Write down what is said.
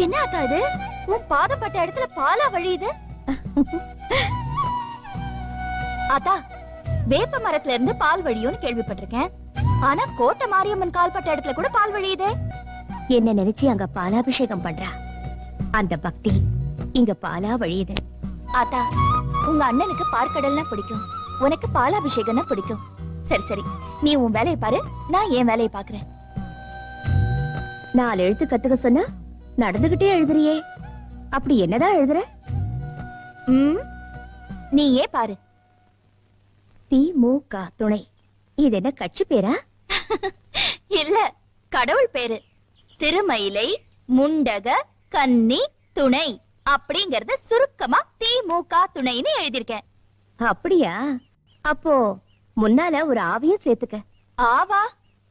என்ன ஆத்தா இது? உன் பாதப்பட்ட இடத்துல பாலா வழியுது. ஆத்தா, வேப்ப மரத்துல இருந்து பால் வழியும்னு கேள்விப்பட்டிருக்கேன். ஆனா கோட்டை மாரியம்மன் கால்பட்ட இடத்துல கூட பால் வழியுது. என்ன நினைச்சு அங்க பாலாபிஷேகம் பண்றா. அந்த பக்தி இங்க பாலா வழியுது. ஆத்தா, உங்க அண்ணனுக்கு பார்க்கடல்னா பிடிக்கும், உனக்கு பாலாபிஷேகம்னா பிடிக்கும். சரி சரி, நீ உன் வேலையை பாரு, நான் என் வேலையை பாக்குறேன். 4 எழுத்து கத்துக்க சொன்னா நடந்துகிட்டே எழுதுறியே, அப்படி என்னதான் எழுதுற? நீயே பாரு. திமுக துணை. இது என்ன கட்சி பேரா? இல்ல, கடவுள் பேரு. திருமயிலை முண்டக கன்னி துணை அப்படிங்கறத சுருக்கமா திமுக துணைன்னு எழுதியிருக்கேன். அப்படியா? அப்போ முன்னால ஒரு ஆவியும் சேர்த்துக்க. ஆவா?